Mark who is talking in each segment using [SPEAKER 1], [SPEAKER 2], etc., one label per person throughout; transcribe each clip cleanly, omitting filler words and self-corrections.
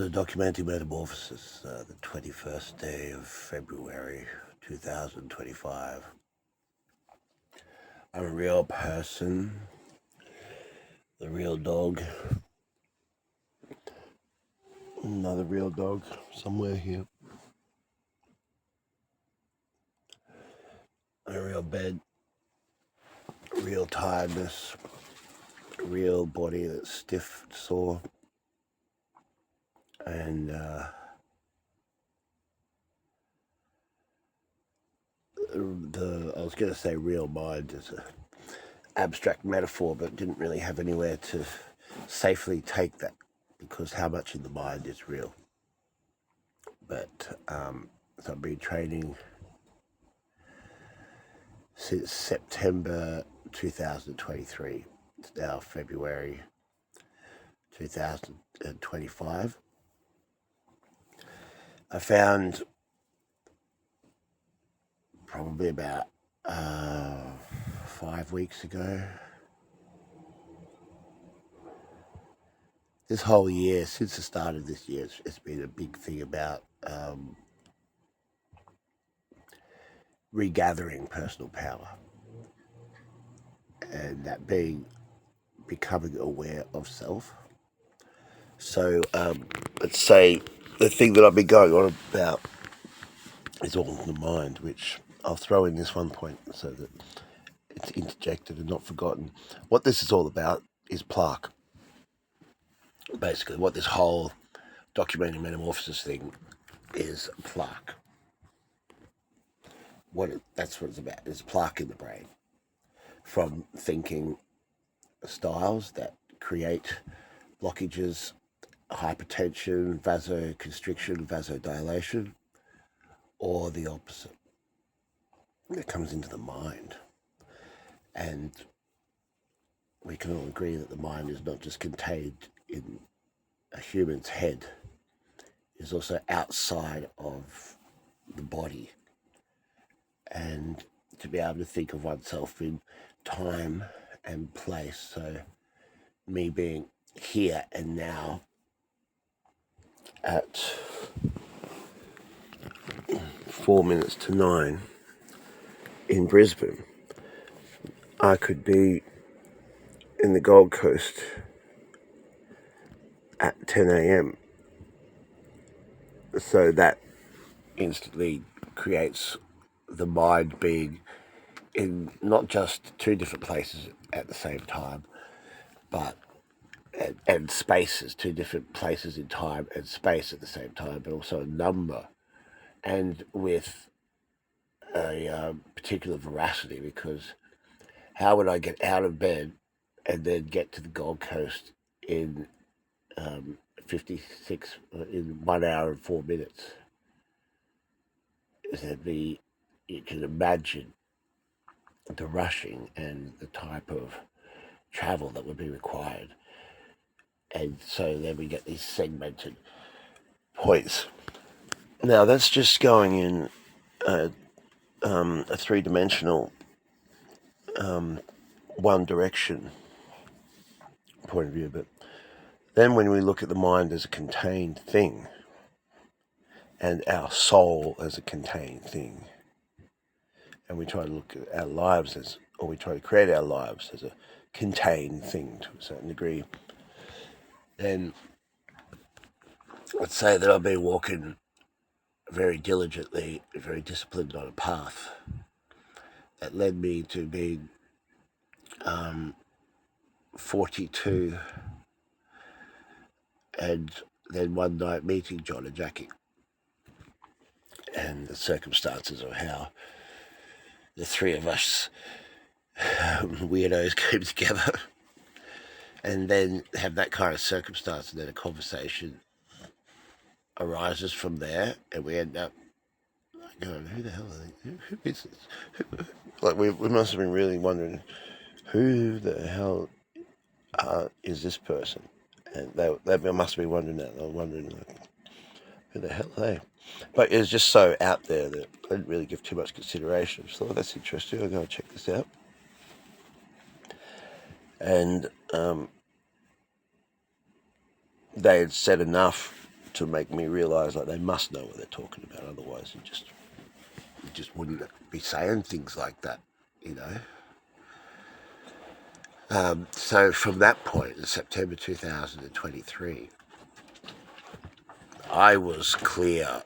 [SPEAKER 1] So documenting Metamorphosis, the 21st day of February 2025. I'm a real person, the real dog, another real dog somewhere here, a real bed, real tiredness, a real body that's stiff, sore, and I was going to say real mind is an abstract metaphor, but didn't really have anywhere to safely take that because how much in the mind is real. But so I've been training since September 2023. It's now February 2025. I found probably about 5 weeks ago. This whole year, since the start of this year, it's been a big thing about regathering personal power, and that being becoming aware of self. So let's say the thing that I've been going on about is all in the mind, which I'll throw in this one point so that it's interjected and not forgotten. What this is all about is plaque. Basically, what this whole documenting metamorphosis thing is plaque. That's what it's about. It's plaque in the brain from thinking styles that create blockages, hypertension, vasoconstriction, vasodilation, or the opposite. It comes into the mind. And we can all agree that the mind is not just contained in a human's head, it's also outside of the body. And to be able to think of oneself in time and place. So me being here and now at 4 minutes to 9 in Brisbane, I could be in the Gold Coast at 10 a.m. So that instantly creates the mind being in not just two different places at the same time, but and spaces, two different places in time and space at the same time, but also a number, and with a particular veracity, because how would I get out of bed and then get to the Gold Coast in 56 in 1 hour and 4 minutes? You can imagine the rushing and the type of travel that would be required. And so then we get these segmented points. Now that's just going in a three-dimensional one direction point of view, but then when we look at the mind as a contained thing and our soul as a contained thing, and we try to look at our lives as, or we try to create our lives as a contained thing to a certain degree, then let's say that I've been walking very diligently, very disciplined on a path that led me to being 42, and then one night meeting John and Jackie, and the circumstances of how the three of us weirdos came together, and then have that kind of circumstance, and then a conversation arises from there, and we end up going, who the hell are they? Who is this? Like we must have been really wondering, who the hell is this person? And they must be wondering that. They were wondering, like, who the hell are they? But it was just so out there that I didn't really give too much consideration. I just thought, that's interesting, I'll go and check this out. And they had said enough to make me realise like they must know what they're talking about, otherwise you just wouldn't be saying things like that, you know. So from that point, in September 2023, I was clear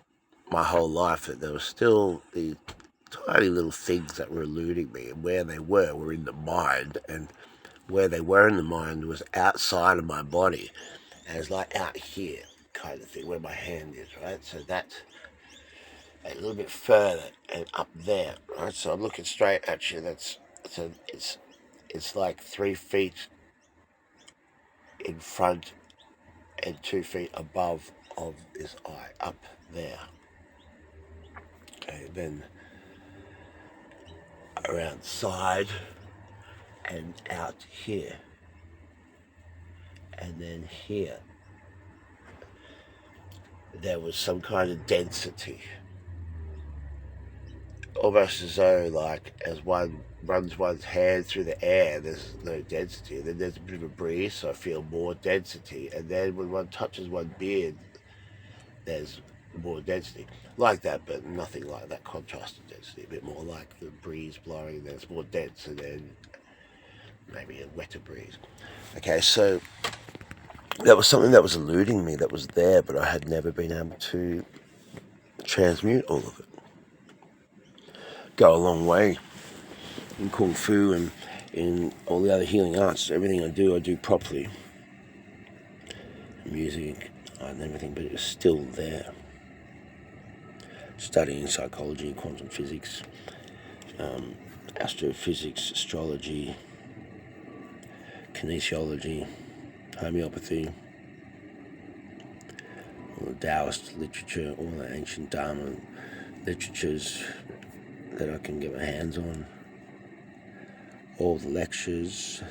[SPEAKER 1] my whole life that there were still these tiny little things that were eluding me, and where they were in the mind, and where they were in the mind was outside of my body, and it's like out here kind of thing, where my hand is, right? So that's a little bit further and up there, right? So I'm looking straight at you. It's like 3 feet in front and 2 feet above of this eye, up there. Okay, then around side and out here, and then here there was some kind of density, almost as though like as one runs one's hand through the air there's no density, and then there's a bit of a breeze, so I feel more density, and then when one touches one beard there's more density, like that, but nothing like that contrasted density, a bit more like the breeze blowing, and then it's more dense, and then maybe a wetter breeze. Okay, so that was something that was eluding me, that was there, but I had never been able to transmute all of it. Go a long way in Kung Fu and in all the other healing arts. Everything I do properly. Music and everything, but it was still there. Studying psychology, quantum physics, astrophysics, astrology, kinesiology, homeopathy, all the Taoist literature, all the ancient Dharma literatures that I can get my hands on, all the lectures,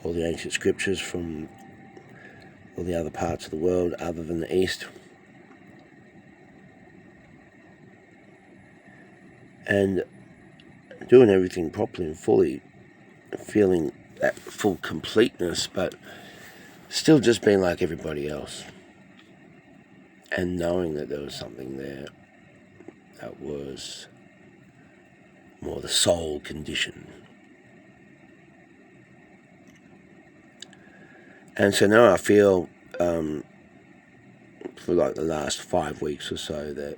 [SPEAKER 1] all the ancient scriptures from all the other parts of the world other than the East. And doing everything properly and fully, feeling that full completeness, but still just being like everybody else, and knowing that there was something there that was more the soul condition. And so now I feel for like the last 5 weeks or so that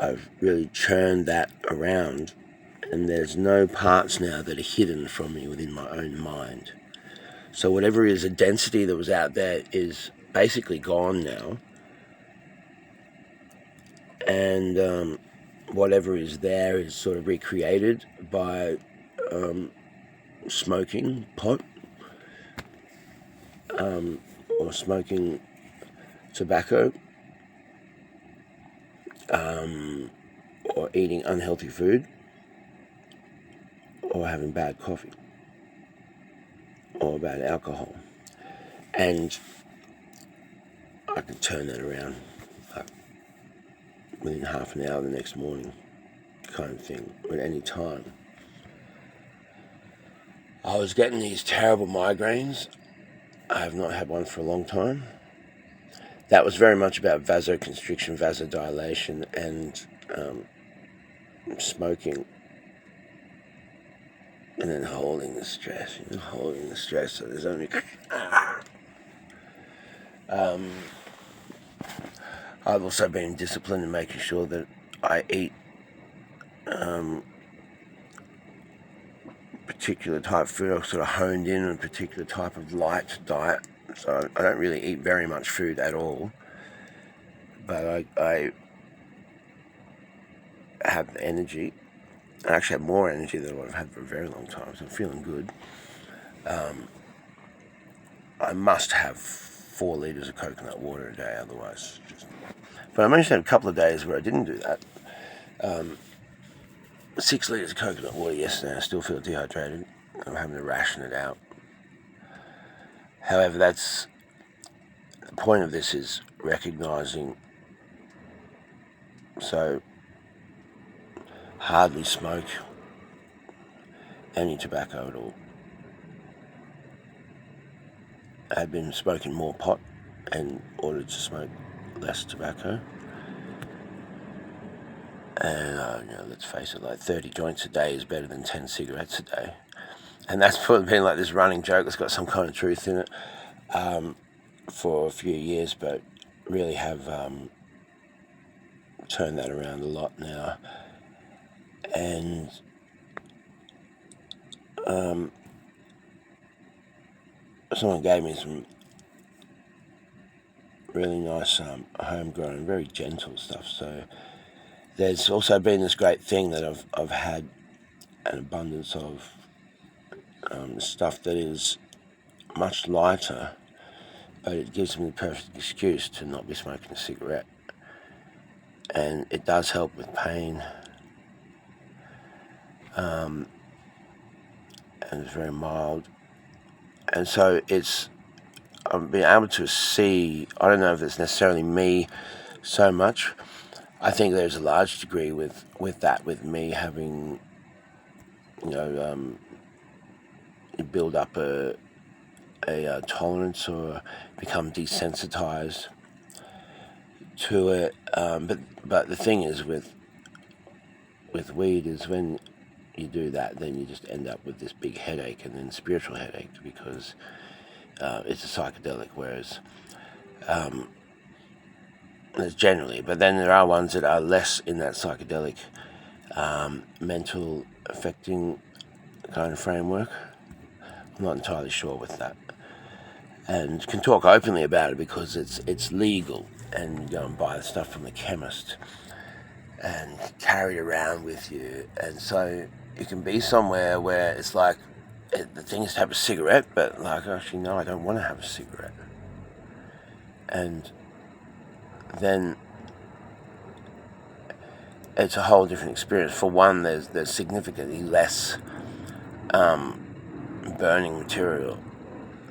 [SPEAKER 1] I've really churned that around, and there's no parts now that are hidden from me within my own mind. So whatever is a density that was out there is basically gone now, and whatever is there is sort of recreated by smoking pot, or smoking tobacco, or eating unhealthy food, or having bad coffee, or bad alcohol. And I can turn that around within half an hour the next morning, kind of thing, at any time. I was getting these terrible migraines. I have not had one for a long time. That was very much about vasoconstriction, vasodilation, and smoking, and then holding the stress, so there's only... I've also been disciplined in making sure that I eat particular type of food. I've sort of honed in on a particular type of light diet, so I don't really eat very much food at all, but I have energy. I actually have more energy than I've had for a very long time, so I'm feeling good. I must have 4 litres of coconut water a day, otherwise but I managed to have a couple of days where I didn't do that. 6 litres of coconut water yesterday. I still feel dehydrated. I'm having to ration it out. However, that's the point of this, is recognising. So, hardly smoke any tobacco at all. I had been smoking more pot in order to smoke less tobacco. And let's face it, like 30 joints a day is better than 10 cigarettes a day. And that's probably been like this running joke that's got some kind of truth in it for a few years, but really have turned that around a lot now. And someone gave me some really nice homegrown, very gentle stuff. So there's also been this great thing that I've had an abundance of stuff that is much lighter, but it gives me the perfect excuse to not be smoking a cigarette. And it does help with pain. And it's very mild. And so I'm being able to see, I don't know if it's necessarily me so much. I think there's a large degree with me having, you build up a tolerance or become desensitized to it. But the thing is with weed is when you do that, then you just end up with this big headache and then spiritual headache because it's a psychedelic, whereas it's generally, but then there are ones that are less in that psychedelic mental affecting kind of framework. I'm not entirely sure with that, and can talk openly about it because it's legal, and you go and buy the stuff from the chemist and carry it around with you, and so you can be somewhere where it's like the thing is to have a cigarette, but like actually no, I don't want to have a cigarette, and then it's a whole different experience. For one, there's significantly less burning material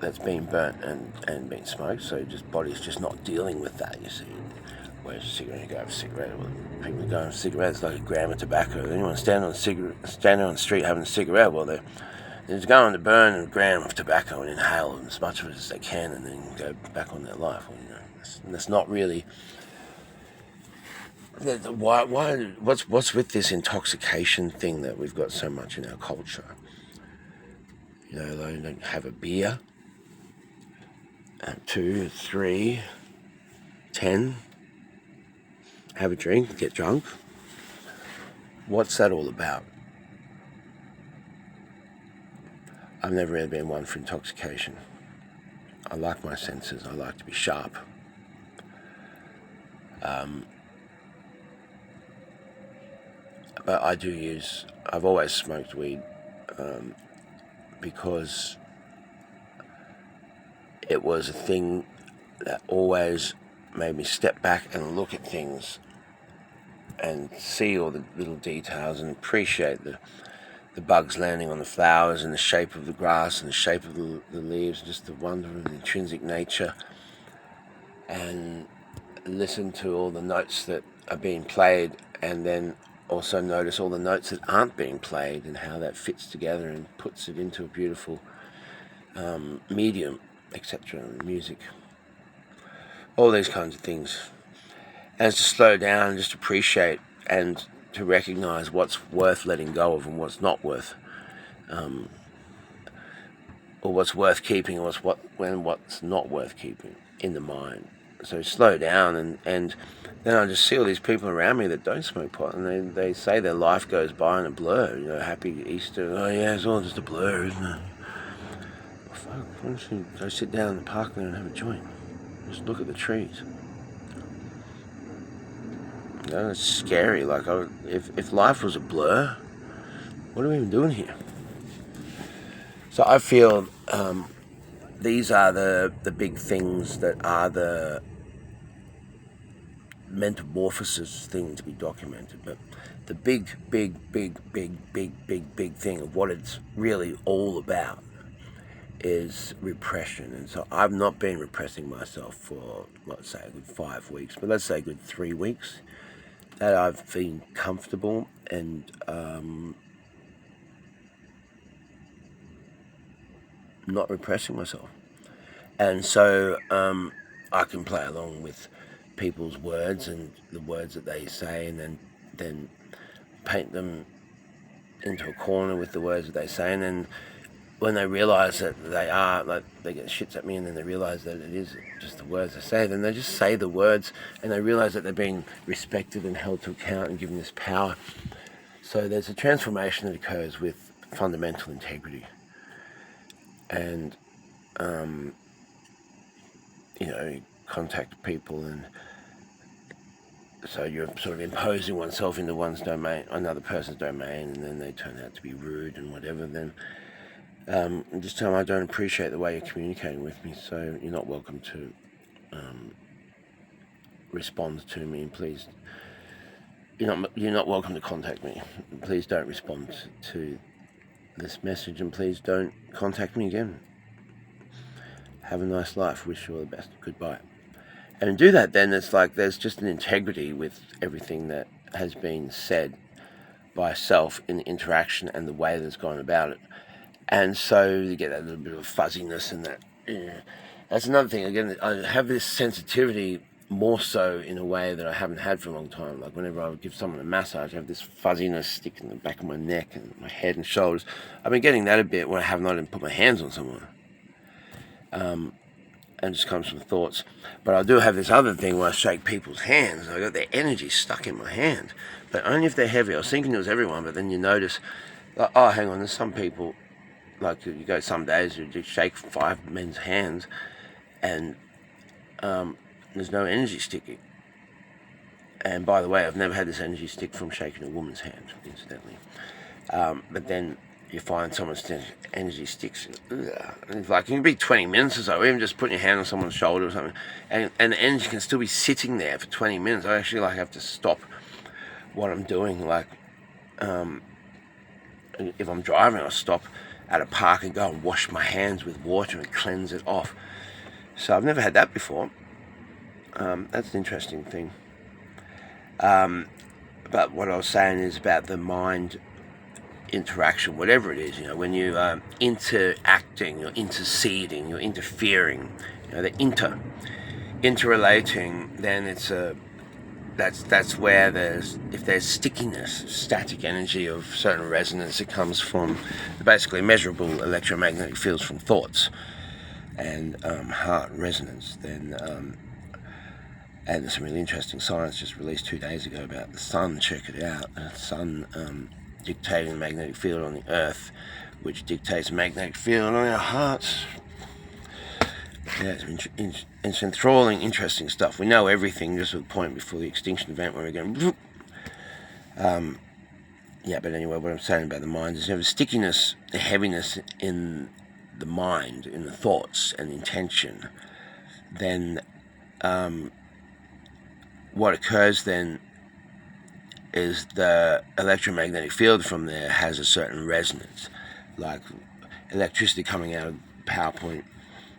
[SPEAKER 1] that's being burnt and being smoked, so just body's just not dealing with that, you see. Whereas a cigarette, you go have a cigarette, well, people go have cigarettes like a gram of tobacco. Anyone standing on the street having a cigarette, well, they're just going to burn a gram of tobacco and inhale as much of it as they can and then go back on their life. Well, that's not really... Why? What's with this intoxication thing that we've got so much in our culture? Like have a beer, 2, 3, 10, have a drink, get drunk. What's that all about? I've never really been one for intoxication. I like my senses. I like to be sharp. But I've always smoked weed because it was a thing that always made me step back and look at things and see all the little details and appreciate the bugs landing on the flowers and the shape of the grass and the shape of the leaves, just the wonder of the intrinsic nature, and listen to all the notes that are being played, and then also notice all the notes that aren't being played and how that fits together and puts it into a beautiful medium, etc. Music, all these kinds of things. And it's to slow down and just appreciate and to recognize what's worth letting go of and what's not worth, or what's worth keeping and what's not worth keeping in the mind. So slow down, and then I just see all these people around me that don't smoke pot, and they say their life goes by in a blur. Happy Easter. Oh yeah, it's all just a blur, isn't it? Well, fuck, why don't you go sit down in the park there and have a joint? Just look at the trees. It's scary. Like, if life was a blur, what are we even doing here? So I feel these are the big things that are the metamorphosis thing to be documented. But the big thing of what it's really all about is repression. And so I've not been repressing myself for, let's say, a good 5 weeks, but let's say a good 3 weeks, that I've been comfortable and not repressing myself. And so I can play along with people's words and the words that they say, and then paint them into a corner with the words that they say, and then when they realise that they are, like, they get shits at me, and then they realise that it is just the words they say, then they just say the words, and they realise that they're being respected and held to account and given this power. So there's a transformation that occurs with fundamental integrity. And, you contact people, and so you're sort of imposing oneself into one's domain, another person's domain, and then they turn out to be rude and whatever, then just tell them I don't appreciate the way you're communicating with me, so you're not welcome to respond to me, and please, you're not welcome to contact me. Please don't respond to this message, and please don't contact me again. Have a nice life. Wish you all the best. Goodbye. And do that, then it's like there's just an integrity with everything that has been said by self in the interaction and the way that's gone about it. And so you get that little bit of fuzziness, and that, that's another thing. Again, I have this sensitivity more so in a way that I haven't had for a long time. Like whenever I would give someone a massage, I have this fuzziness stick in the back of my neck and my head and shoulders. I've been getting that a bit when I have not even put my hands on someone. And just comes from thoughts. But I do have this other thing where I shake people's hands, and I got their energy stuck in my hand. But only if they're heavy. I was thinking it was everyone, but then you notice, like, oh, hang on, there's some people, like you go some days, you just shake 5 men's hands, and there's no energy sticking. And by the way, I've never had this energy stick from shaking a woman's hand, incidentally. But then you find someone's energy sticks, and it's like, it can be 20 minutes or so, or even just putting your hand on someone's shoulder or something, and the energy can still be sitting there for 20 minutes. I actually have to stop what I'm doing. Like, if I'm driving, I'll stop at a park and go and wash my hands with water and cleanse it off. So I've never had that before. That's an interesting thing. But what I was saying is about the mind interaction, whatever it is, when you interacting, you're interceding, you're interfering, the interrelating, then it's that's where if there's stickiness, static energy of certain resonance, it comes from basically measurable electromagnetic fields from thoughts and heart resonance. Then and there's some really interesting science just released 2 days ago about the sun. Check it out. The sun dictating the magnetic field on the earth, which dictates the magnetic field on our hearts. Yeah, it's enthralling, interesting stuff. We know everything just at the point before the extinction event where we're going. Yeah, but anyway, what I'm saying about the mind is, you have a stickiness, a heaviness in the mind, in the thoughts and intention. Then what occurs then is the electromagnetic field from there has a certain resonance. Like electricity coming out of power point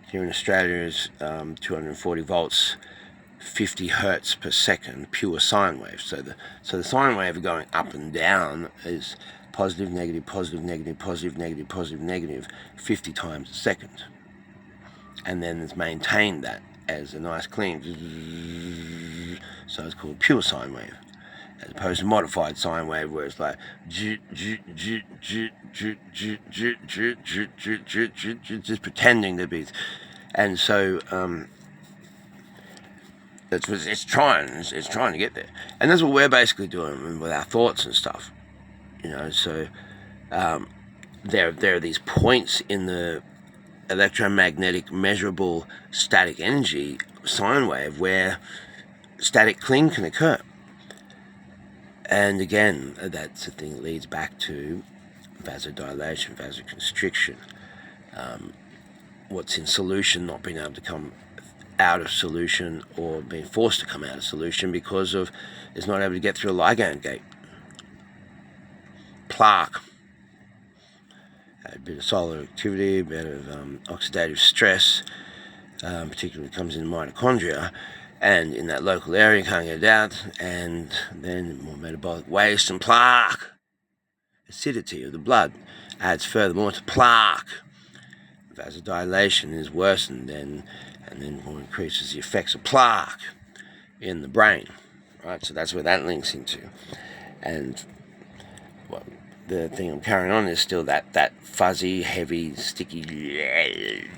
[SPEAKER 1] here in Australia is 240 volts, 50 hertz per second, pure sine wave. So the sine wave going up and down is positive, negative, positive, negative, positive, negative, positive, negative, 50 times a second. And then it's maintained that as a nice clean, so it's called pure sine wave, as opposed to modified sine wave, where it's like just pretending to be. And so it's trying to get there, and that's what we're basically doing with our thoughts and stuff. So there are these points in the electromagnetic measurable static energy sine wave where static cling can occur. And again, that's the thing that leads back to vasodilation, vasoconstriction. What's in solution not being able to come out of solution, or being forced to come out of solution because of it's not able to get through a ligand gate. Plaque. A bit of solar activity, a bit of oxidative stress, particularly when it comes in mitochondria, and in that local area you can't get it out, and then more metabolic waste and plaque. Acidity of the blood adds furthermore to plaque. vasodilation is worsened then, and then increases the effects of plaque in the brain, right? So that's where that links into. And well, the thing I'm carrying on is still that fuzzy, heavy, sticky,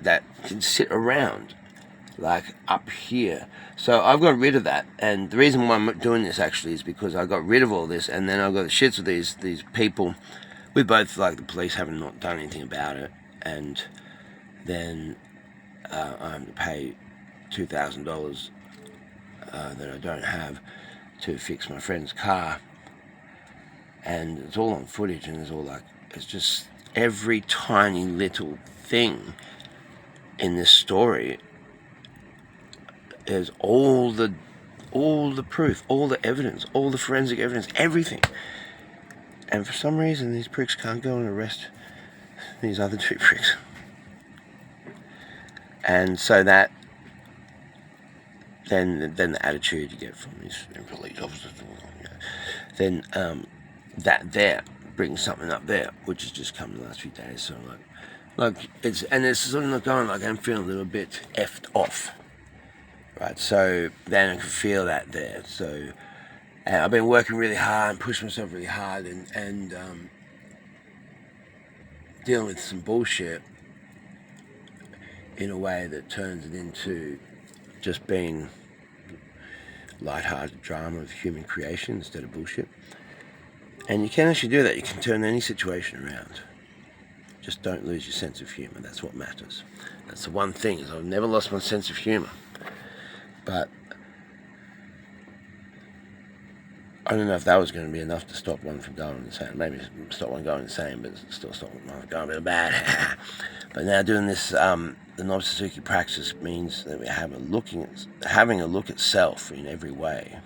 [SPEAKER 1] that can sit around, like up here. So I've got rid of that, and the reason why I'm doing this actually is because I got rid of all this, and then I got the shits with these people. We both, like the police, haven't not done anything about it, and then I have to pay $2,000 that I don't have to fix my friend's car, and it's all on footage, and it's just every tiny little thing in this story. There's all the proof, all the evidence, all the forensic evidence, everything. And for some reason, these pricks can't go and arrest these other two pricks. And so that, then the attitude you get from these police officers, then that there brings something up there, which has just come in the last few days. So it's sort of not going, like I'm feeling a little bit effed off. Right, so then I can feel that there. So I've been working really hard and pushing myself really hard, and dealing with some bullshit in a way that turns it into just being light-hearted drama of human creation instead of bullshit. And you can actually do that. You can turn any situation around. Just don't lose your sense of humour. That's what matters. That's the one thing, is I've never lost my sense of humour. But I don't know if that was going to be enough to stop one from going insane. Maybe stop one going insane, but still stop one going real bad. But now doing this, the Nobbs Suzuki Praxis means that we're having a look at self in every way.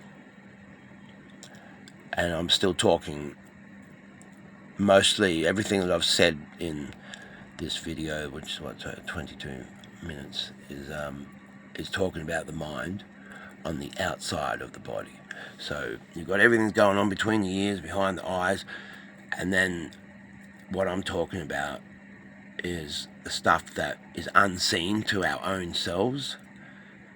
[SPEAKER 1] And I'm still talking, mostly everything that I've said in this video, which is 22 minutes, is talking about the mind on the outside of the body. So you've got everything going on between the ears, behind the eyes, and then what I'm talking about is the stuff that is unseen to our own selves,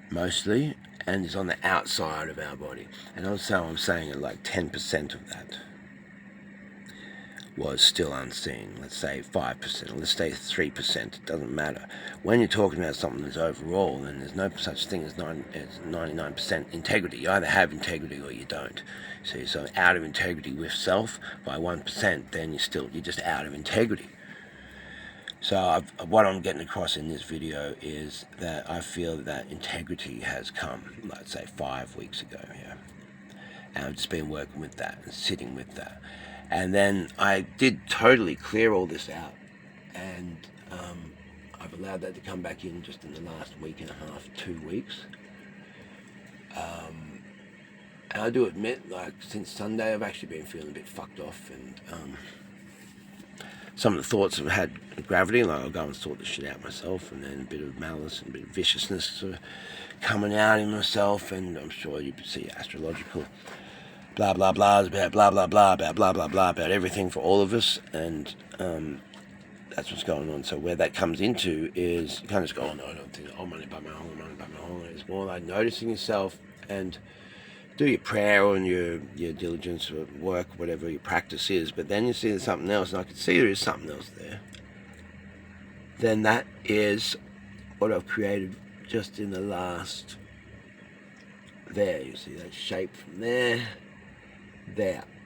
[SPEAKER 1] mostly, and is on the outside of our body. And also I'm saying that like 10% of that was still unseen. Let's say 5%, or let's say 3%, it doesn't matter. When you're talking about something that's overall, then there's no such thing as 99% integrity. You either have integrity or you don't. See, so out of integrity with self by 1%, then you're just out of integrity. So what I'm getting across in this video is that I feel that integrity has come, let's say 5 weeks ago, yeah. And I've just been working with that and sitting with that. And then I did totally clear all this out, and I've allowed that to come back in just in the last week and a half, 2 weeks. And I do admit, like, since Sunday, I've actually been feeling a bit fucked off, and some of the thoughts have had gravity, like I'll go and sort this shit out myself, and then a bit of malice and a bit of viciousness sort of coming out in myself, and I'm sure you see astrological blah blah blahs about blah blah blah about blah blah blah about everything for all of us, and that's what's going on. So where that comes into is you can't just go, oh no, I don't think I'm only by my hole, I'm only by my hole. It's more like noticing yourself and do your prayer or your diligence or work, whatever your practice is, but then you see there's something else, and I can see there is something else there. Then that is what I've created just in the last, there, you see that shape from there,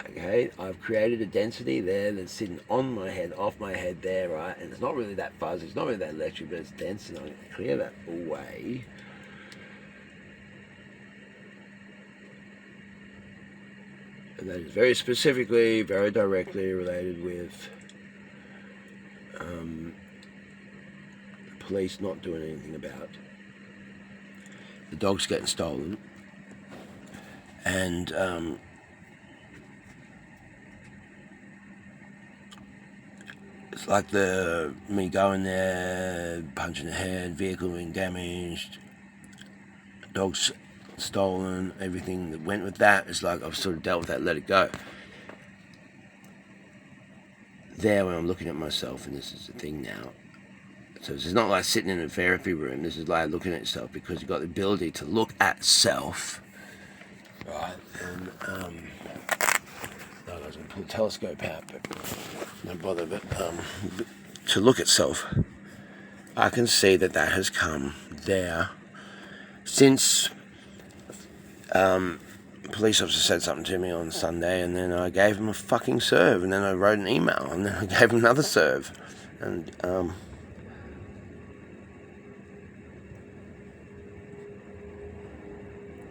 [SPEAKER 1] okay? I've created a density there that's sitting on my head, off my head there, right? And it's not really that fuzzy, it's not really that electric, but it's dense, and I clear that away. And that is very specifically, very directly related with the police not doing anything about the dogs getting stolen, and it's like me going there, punching the head, vehicle being damaged, dogs stolen, everything that went with that. It's like I've sort of dealt with that, let it go. there when I'm looking at myself, and this is the thing now. So this is not like sitting in a therapy room. This is like looking at yourself, because you've got the ability to look at self, right? And I was going to pull the telescope out, but no bother. But to look at self, I can see that has come there since police officer said something to me on Sunday, and then I gave him a fucking serve, and then I wrote an email, and then I gave him another serve, and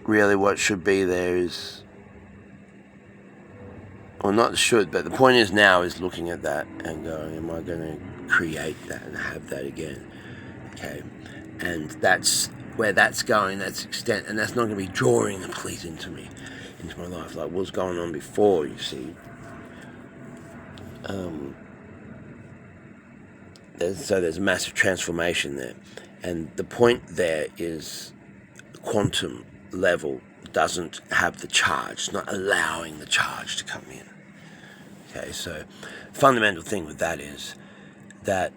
[SPEAKER 1] really what should be there is, or not should, but the point is now is looking at that and going, am I going to create that and have that again? Okay, and that's where that's going, that's extent, and that's not going to be drawing the police into my life like what was going on before, you see. There's a massive transformation there, and the point there is the quantum level doesn't have the charge, it's not allowing the charge to come in. Okay, so fundamental thing with that is that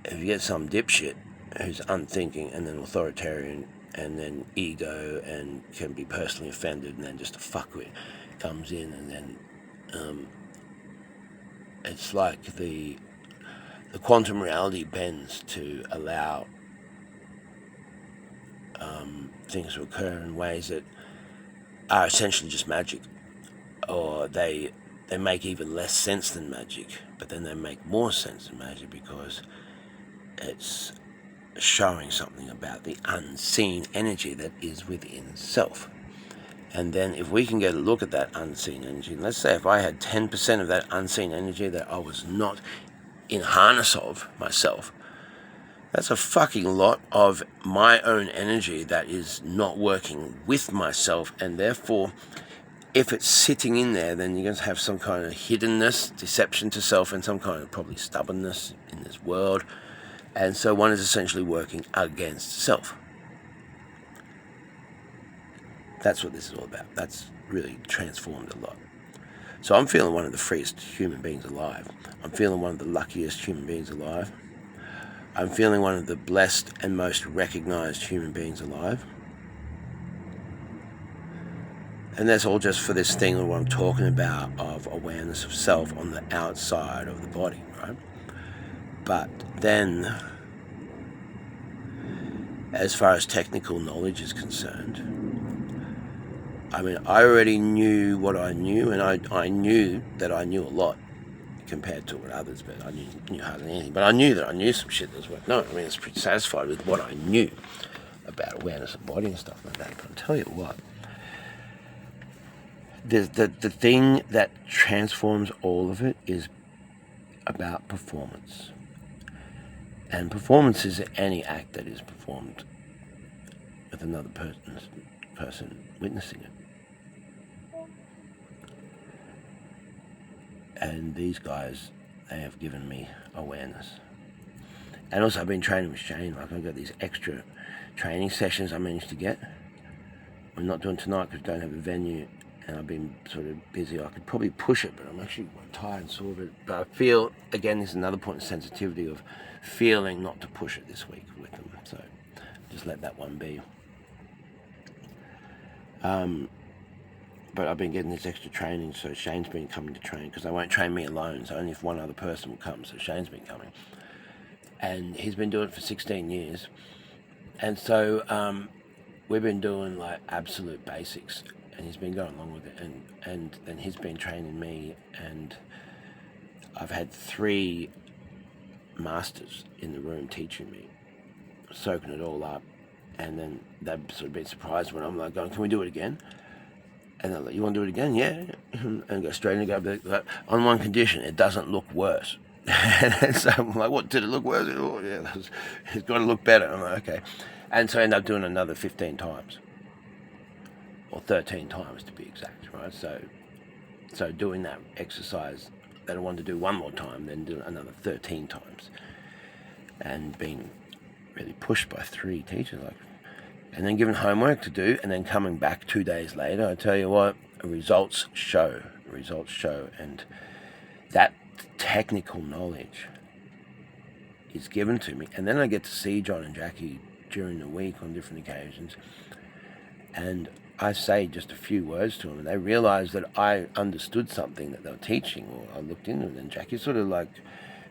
[SPEAKER 1] if you get some dipshit who's unthinking and then authoritarian and then ego and can be personally offended and then just a fuckwit comes in, and then it's like the quantum reality bends to allow things to occur in ways that are essentially just magic, or they make even less sense than magic, but then they make more sense than magic because it's showing something about the unseen energy that is within self. And then if we can get a look at that unseen energy, let's say if I had 10% of that unseen energy that I was not in harness of myself, that's a fucking lot of my own energy that is not working with myself, and therefore if it's sitting in there, then you're going to have some kind of hiddenness, deception to self, and some kind of probably stubbornness in this world. And so one is essentially working against self. That's what this is all about. That's really transformed a lot. So I'm feeling one of the freest human beings alive. I'm feeling one of the luckiest human beings alive. I'm feeling one of the blessed and most recognized human beings alive. And that's all just for this thing of what I'm talking about, of awareness of self on the outside of the body, right? But then, as far as technical knowledge is concerned, I mean, I already knew what I knew, and I knew that I knew a lot compared to what others, but I knew hardly anything. But I knew that I knew some shit as well. No, I mean, I was pretty satisfied with what I knew about awareness of body and stuff like that. But I'll tell you what, the thing that transforms all of it is about performance. And performance is any act that is performed with another person witnessing it. And these guys, they have given me awareness. And also I've been training with Shane. Like, I've got these extra training sessions I managed to get. I'm not doing tonight because I don't have a venue, and I've been sort of busy. I could probably push it, but I'm actually tired and sore of it. But I feel, again, this is another point of sensitivity of feeling not to push it this week with them. So just let that one be. But I've been getting this extra training, so Shane's been coming to train, because they won't train me alone, so only if one other person will come, so Shane's been coming. And he's been doing it for 16 years. And so we've been doing like absolute basics, and he's been going along with it, and then he's been training me, and I've had 3 masters in the room teaching me, soaking it all up, and then they've sort of been surprised when I'm like going, can we do it again? And they're like, you want to do it again? Yeah. And go straight and go, like, on one condition, it doesn't look worse. And so I'm like, what, did it look worse? Oh, yeah, it's got to look better. I'm like, okay. And so I end up doing another 15 times. Or 13 times to be exact, right? So doing that exercise that I wanted to do one more time, then do another 13 times. And being really pushed by 3 teachers, like, and then given homework to do, and then coming back 2 days later, I tell you what, results show, and that technical knowledge is given to me, and then I get to see John and Jackie during the week on different occasions, and I say just a few words to them, and they realise that I understood something that they were teaching, or I looked into it, and Jackie sort of like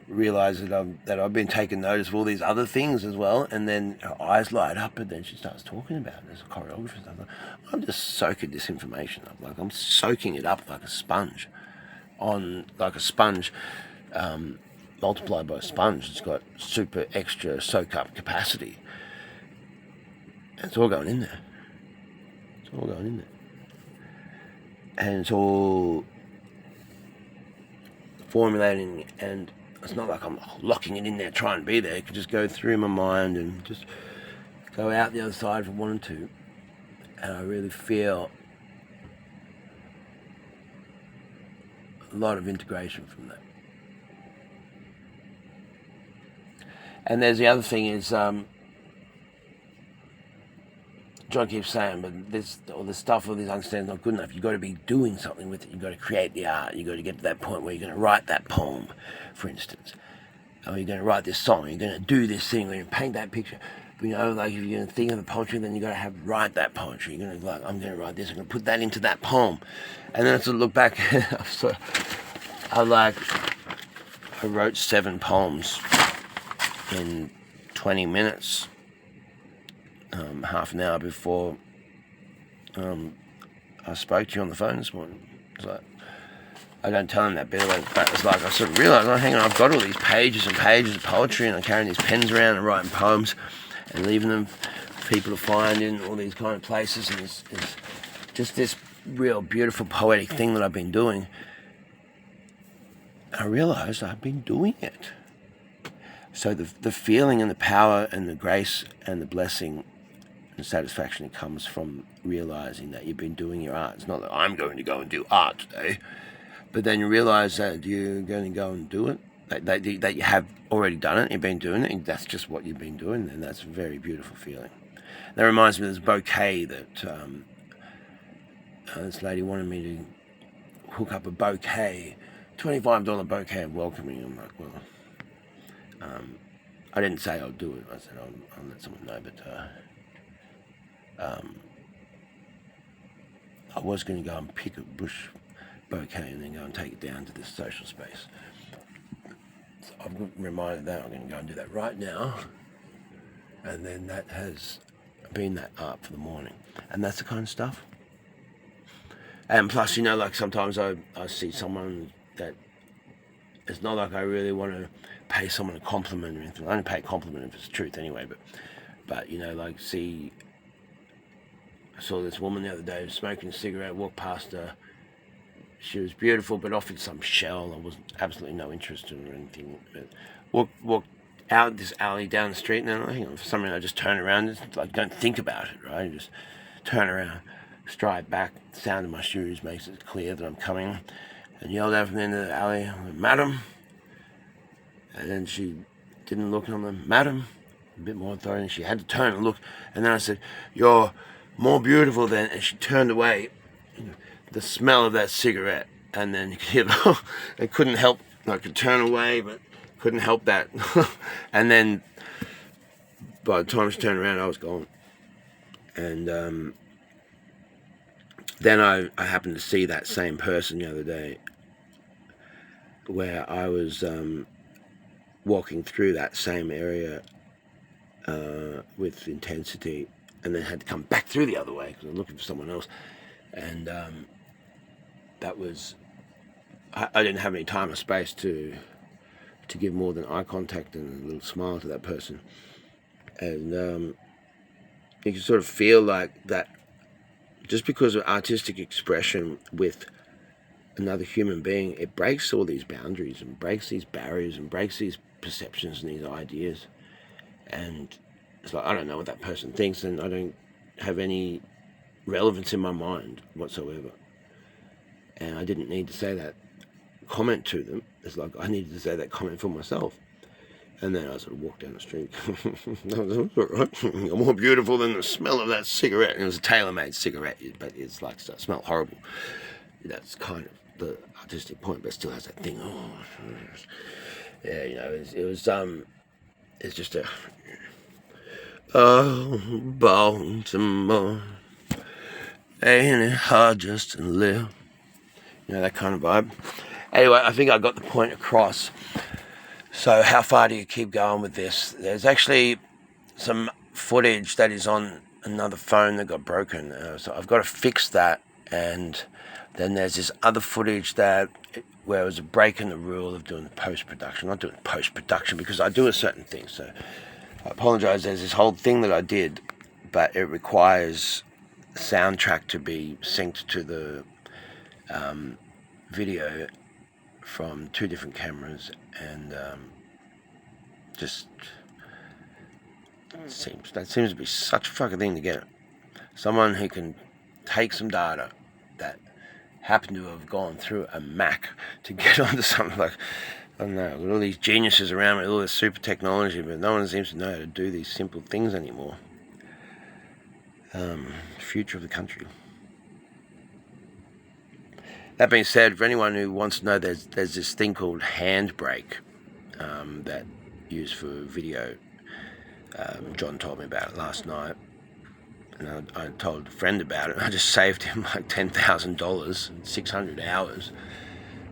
[SPEAKER 1] realised that I've been taking notice of all these other things as well, and then her eyes light up, and then she starts talking about it as a choreographer and stuff. I'm just soaking this information up, like I'm soaking it up like a sponge, multiplied by a sponge. It's got super extra soak up capacity. It's all going in there. It's all going in there. And it's all formulating, and it's not like I'm locking it in there trying to be there. It can just go through my mind and just go out the other side if I wanted to. And I really feel a lot of integration from that. And there's the other thing is, John keeps saying, but all this stuff, all these understandings not good enough. You've got to be doing something with it. You've got to create the art. You've got to get to that point where you're going to write that poem, for instance. Or you're going to write this song. You're going to do this thing. You're going to paint that picture. But, you know, like if you're going to think of the poetry, then you've got to write that poetry. You're going to I'm going to write this. I'm going to put that into that poem. And then I sort of look back. I wrote 7 poems in 20 minutes, half an hour before I spoke to you on the phone this morning. It's like, I don't tell him that bit, but it's like I sort of realised, oh, hang on, I've got all these pages and pages of poetry, and I'm carrying these pens around and writing poems and leaving them for people to find in all these kind of places, and it's just this real beautiful poetic thing that I've been doing. I realised I've been doing it. So the feeling and the power and the grace and the blessing and satisfaction that comes from realising that you've been doing your art. It's not that I'm going to go and do art today, but then you realise that you're going to go and do it, that you have already done it, you've been doing it, and that's just what you've been doing, and that's a very beautiful feeling. That reminds me of this bouquet that this lady wanted me to hook up a bouquet, $25 bouquet of welcoming. I'm like, well, I didn't say I'll do it. I said I'll let someone know, but I was going to go and pick a bush bouquet and then go and take it down to this social space. So I've got reminded that I'm going to go and do that right now, and then that has been that art for the morning, and that's the kind of stuff. And plus, you know, like sometimes I see someone that it's not like I really want to pay someone a compliment or anything. I only pay a compliment if it's the truth anyway, but you know, like I saw this woman the other day smoking a cigarette, walked past her. She was beautiful, but offered some shell. I wasn't absolutely no interest in her or anything. But walked out this alley down the street, and then hang on, for some reason I just turn around. Just like don't think about it, right? I just turn around, stride back. The sound of my shoes makes it clear that I'm coming, and yelled out from the end of the alley, "Madam!" And then she didn't look, and I'm like, "Madam," a bit more authority, and she had to turn and look. And then I said, "You're more beautiful than," and she turned away. The smell of that cigarette, and then you could hear I couldn't help, I could turn away, but couldn't help that. And then by the time she turned around, I was gone. And then I happened to see that same person the other day, where I was walking through that same area with intensity, and then had to come back through the other way because I'm looking for someone else. And that was, I didn't have any time or space to give more than eye contact and a little smile to that person. And you can sort of feel like that just because of artistic expression with another human being, it breaks all these boundaries and breaks these barriers and breaks these perceptions and these ideas. And it's like, I don't know what that person thinks, and I don't have any relevance in my mind whatsoever. And I didn't need to say that comment to them. It's like I needed to say that comment for myself. And then I sort of walked down the street. You're more beautiful than the smell of that cigarette. And it was a tailor-made cigarette, but it's like, it smelled horrible. That's kind of the artistic point, but still has that thing. Oh, yeah, you know, it's just a Baltimore, ain't it hard just to live? You know, that kind of vibe. Anyway, I think I got the point across. So how far do you keep going with this? There's actually some footage that is on another phone that got broken. So I've got to fix that. And then there's this other footage where it was a break in the rule of doing the post-production. Not doing post-production because I do a certain thing. So I apologize. There's this whole thing that I did, but it requires the soundtrack to be synced to the video from 2 different cameras, and that seems to be such a fucking thing to get. Someone who can take some data that happened to have gone through a Mac to get onto something like, I don't know, with all these geniuses around with all this super technology, but no one seems to know how to do these simple things anymore. Future of the country. That being said, for anyone who wants to know, there's this thing called Handbrake that used for video. John told me about it last night, and I told a friend about it. I just saved him like $10,000 and 600 hours.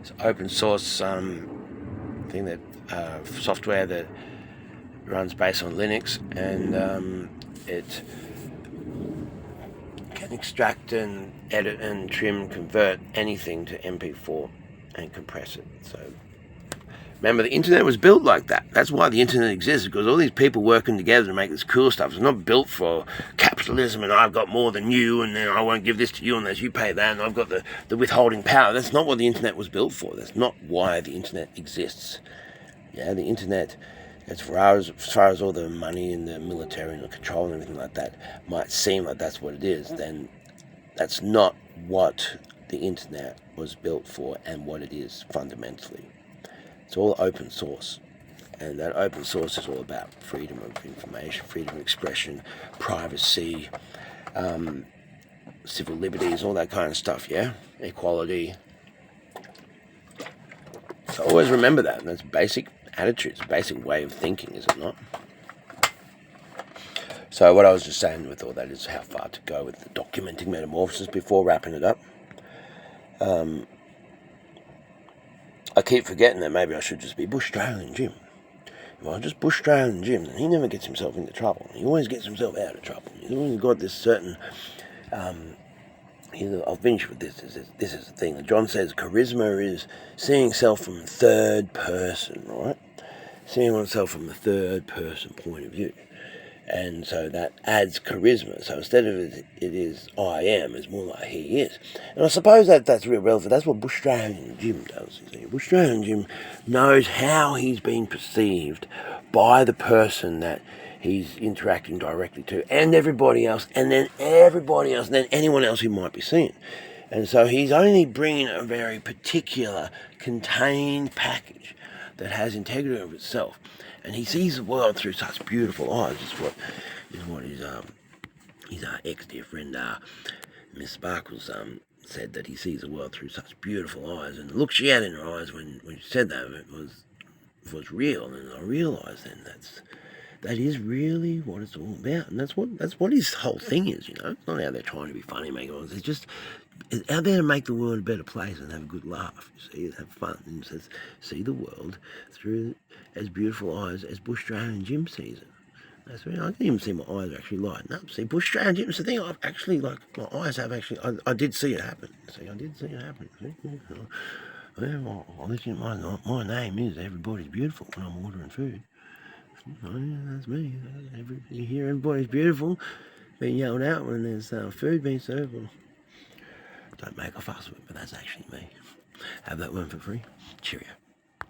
[SPEAKER 1] It's open source thing that software that runs based on Linux, and it can extract and edit and trim, convert anything to MP4 and compress it. So remember, the internet was built like that. That's why the internet exists, because all these people working together to make this cool stuff. It's not built for capitalism and I've got more than you and then I won't give this to you unless you pay that and I've got the withholding power. That's not what the internet was built for. That's not why the internet exists. Yeah, the internet, as far as all the money and the military and the control and everything like that might seem like that's what it is, then that's not what the internet was built for and what it is fundamentally. It's all open source, and that open source is all about freedom of information, freedom of expression, privacy, civil liberties, all that kind of stuff, yeah? Equality. So always remember that, and that's basic attitudes, a basic way of thinking, is it not? So what I was just saying with all that is how far to go with the documenting metamorphosis before wrapping it up. I keep forgetting that maybe I should just be Bush Australian Jim. If I just Bush Australian Jim, then he never gets himself into trouble. He always gets himself out of trouble. He's always got this certain... I'll finish with this. This is the thing that John says. Charisma is seeing self from a third person, right? Seeing oneself from a third person point of view. And so that adds charisma. So instead of it is I am, it's more like he is. And I suppose that's real relevant. That's what Bush Australian Jim does. You see. Bush Australian Jim knows how he's being perceived by the person that he's interacting directly to, and everybody else, and then everybody else, and then anyone else who might be seen. And so he's only bringing a very particular contained package that has integrity of itself. And he sees the world through such beautiful eyes. Is what his ex-dear friend Miss Sparkles said, that he sees the world through such beautiful eyes. And the look she had in her eyes when she said that was real. And I realised then that is really what it's all about, and that's what his whole thing is. You know, it's not out there trying to be funny, make it. It's just out there to make the world a better place and have a good laugh. You see, have fun, and says see the world through as beautiful eyes as Bush Australian Jim sees it. That's right. I can even see my eyes actually lighting up. See, Bush Australian Jim's the thing. I've actually my eyes have actually. I did see it happen. See, I did see it happen. See? Well, my name is Everybody's Beautiful when I'm ordering food. Oh, yeah, that's me. You hear everybody's beautiful being yelled out when there's food being served. Well, don't make a fuss of it, but that's actually me. Have that one for free. Cheerio.